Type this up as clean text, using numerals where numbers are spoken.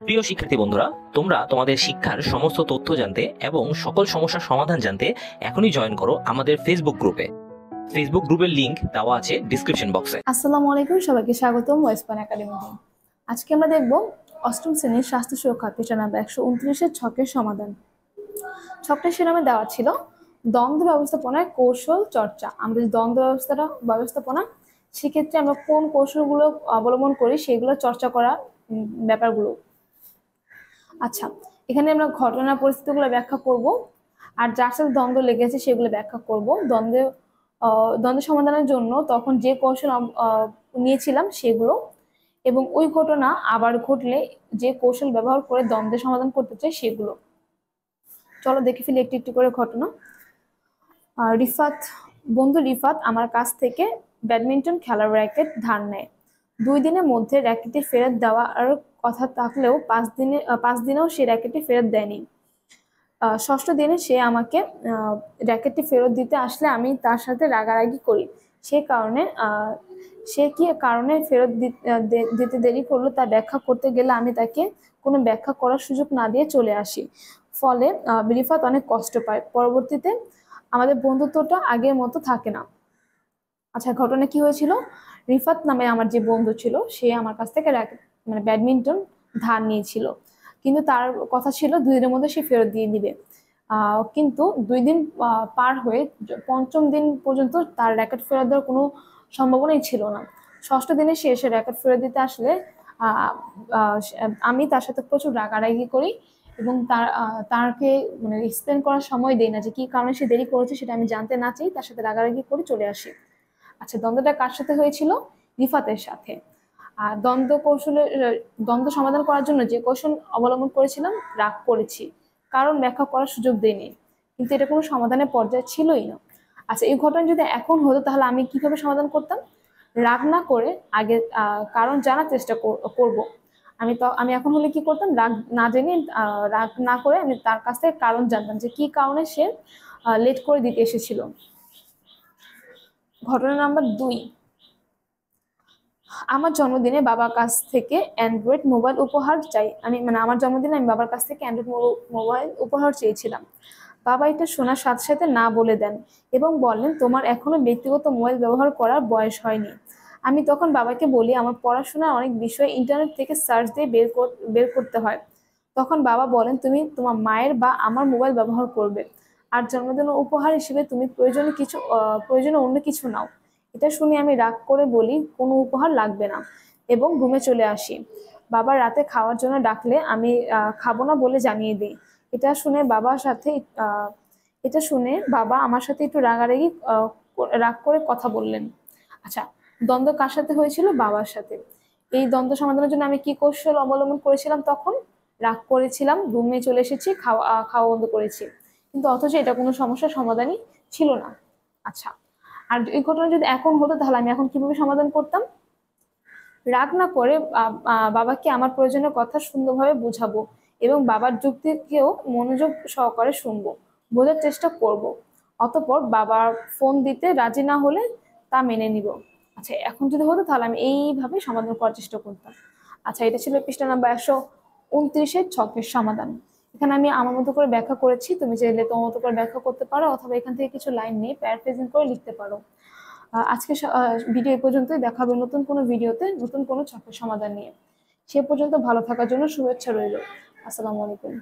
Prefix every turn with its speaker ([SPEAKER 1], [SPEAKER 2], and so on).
[SPEAKER 1] প্রিয় শিক্ষার্থী বন্ধুরা, তোমরা তোমাদের শিক্ষার সমস্ত তথ্য জানতে এবং সকল সমস্যার সমাধান জানতে এখনই জয়েন করো আমাদের ফেসবুক গ্রুপে। ফেসবুক গ্রুপের লিংক দেওয়া আছে ডিসক্রিপশন বক্সে।
[SPEAKER 2] আসসালামু আলাইকুম, সবাইকে স্বাগতম ওয়েস্টপান একাডেমিতে। আজকে আমরা দেখব অষ্টম শ্রেণীর স্বাস্থ্য সুরক্ষা পৃষ্ঠা নাম্বার 129-এর ছকের সমাধান। ছকটা শিরোনামে দেওয়া ছিল দ্বন্দ্ব ব্যবস্থাপনায় কৌশল চর্চা। আমরা যে দ্বন্দ্ব ব্যবস্থাপনা সেক্ষেত্রে আমরা কোন কৌশলগুলো অবলম্বন করি সেগুলো চর্চা করার ব্যাপারগুলো। আচ্ছা, এখানে আমরা ঘটনা পরিস্থিতিগুলো ব্যাখ্যা করব, আর যার সাথে দ্বন্দ্ব লেগেছে সেগুলো ব্যাখ্যা করব। দ্বন্দ্ব সমাধানের জন্য তখন যে কৌশল নিয়েছিলাম সেগুলো, এবং ওই ঘটনা আবার ঘটলে যে কৌশল ব্যবহার করে দ্বন্দ্বের সমাধান করতে চাই সেগুলো। চলো দেখে ফেলি একটি একটি করে ঘটনা। বন্ধু রিফাত আমার কাছ থেকে ব্যাডমিন্টন খেলার র্যাকেট ধার নেয়। 2 দিনের মধ্যে র্যাকেটটি ফেরত দেওয়ার কথা থাকলেও 5 দিনেও সে র্যাকেটটি ফেরত দেয়নি। ষষ্ঠ দিনে সে আমাকে র্যাকেটটি ফেরত দিতে আসলে আমি তার সাথে রাগারাগি করি। সে কি কারণে ফেরত দিতে দেরি করলো তা ব্যাখ্যা করতে গেলে আমি তাকে কোনো ব্যাখ্যা করার সুযোগ না দিয়ে চলে আসি। ফলে রিফাত অনেক কষ্ট পায়। পরবর্তীতে আমাদের বন্ধুত্বটা আগের মতো থাকে না। আচ্ছা, ঘটনা কি হয়েছিল? রিফাত নামে আমার যে বন্ধু ছিল সে আমার কাছ থেকে ব্যাডমিন্টন ধার নিয়েছিল, কিন্তু তার কথা ছিল 2 দিনের মধ্যে সে ফেরত দিয়ে দিবে। কিন্তু 2 দিন পার হয়ে পঞ্চম দিন পর্যন্ত তার র্যাকেট ফেরত দেওয়ার কোনো সম্ভাবনাই ছিল না। ষষ্ঠ দিনে সে এসে র্যাকেট ফেরত দিতে আসলে আমি তার সাথে প্রচুর রাগারাগি করি এবং তাকে এক্সপ্লেন করার সময় দেই না, যে কি কারণে সে দেরি করেছে সেটা আমি জানতে না চাই, তার সাথে রাগারাগি করে চলে আসি। আচ্ছা, দ্বন্দ্বটা কার সাথে হয়েছিল? রিফাতের সাথে। আর দ্বন্দ্ব সমাধান করার জন্য যে কৌশল অবলম্বন করেছিলাম, রাগ করেছি, কারণ ব্যাখ্যা করার সুযোগ দেয়নি, কিন্তু এটা কোনো সমাধানের পর্যায়ে ছিলই না। আচ্ছা, এই ঘটনা যদি এখন হতো তাহলে আমি কিভাবে সমাধান করতাম? রাগ না করে আগে কারণ জানার চেষ্টা করব। আমি এখন হলে কি করতাম? রাগ না জেনে রাগ না করে আমি তার কাছ থেকে কারণ জানতাম, যে কি কারণে সে লেট করে দিতে এসেছিল। ঘটনা নাম্বার 2, আমার জন্মদিনে বাবার কাছ থেকে অ্যান্ড্রয়েড মোবাইল উপহার চাই। আমার জন্মদিনে আমি বাবার কাছ থেকে অ্যান্ড্রয়েড মোবাইল উপহার চেয়েছিলাম। বাবা এটা শোনার সাথে সাথে না বলে দেন এবং বললেন, তোমার এখনো ব্যক্তিগত মোবাইল ব্যবহার করার বয়স হয়নি। আমি তখন বাবাকে বলি, আমার পড়াশোনার অনেক বিষয় ইন্টারনেট থেকে সার্চ দিয়ে বের করতে হয়। তখন বাবা বলেন, তুমি তোমার মায়ের বা আমার মোবাইল ব্যবহার করবে, আর জন্মদিন উপহার হিসেবে তুমি প্রয়োজনে অন্য কিছু নাও। এটা শুনে আমি রাগ করে বলি, কোনো উপহার লাগবে না, এবং রুমে চলে আসি। বাবা রাতে খাওয়ার জন্য ডাকলে আমি খাবো না বলে জানিয়ে দিই। এটা শুনে বাবা আমার সাথে একটু রাগ করে কথা বললেন। আচ্ছা, দ্বন্দ্ব কার সাথে হয়েছিল? বাবার সাথে। এই দ্বন্দ্ব সমাধানের জন্য আমি কি কৌশল অবলম্বন করেছিলাম? তখন রাগ করেছিলাম, রুমে চলে এসেছি, খাওয়া বন্ধ করেছি, কিন্তু অথচ এটা কোনো সমস্যার সমাধানই ছিল না। আচ্ছা, আর এই ঘটনা যদি এখন হতো তাহলে আমি এখন কিভাবে সমাধান করতাম? রাগ না করে বাবাকে আমার প্রয়োজনীয় কথা সুন্দরভাবে বুঝাবো এবং বাবার যুক্তিকেও মনোযোগ সহকারে শুনবো, বোঝার চেষ্টা করব। অতঃপর বাবার ফোন দিতে রাজি না হলে তা মেনে নিব। আচ্ছা, এখন যদি হতো তাহলে আমি এইভাবে সমাধান করার চেষ্টা করতাম। আচ্ছা, এটা ছিল পৃষ্ঠা নাম্বার 129-এর ছকের সমাধান। এখানে আমি আমার মতো করে ব্যাখ্যা করেছি, তুমি চাইলে তোমার মতো করে ব্যাখ্যা করতে পারো, অথবা এখান থেকে কিছু লাইন নিয়ে প্যারাফ্রেজিং করে লিখতে পারো। আজকে ভিডিও এ পর্যন্তই। দেখা হবে নতুন কোনো ভিডিওতে নতুন কোনো ছকের সমাধান নিয়ে। সে পর্যন্ত ভালো থাকার জন্য শুভেচ্ছা রইল। আসসালামু আলাইকুম।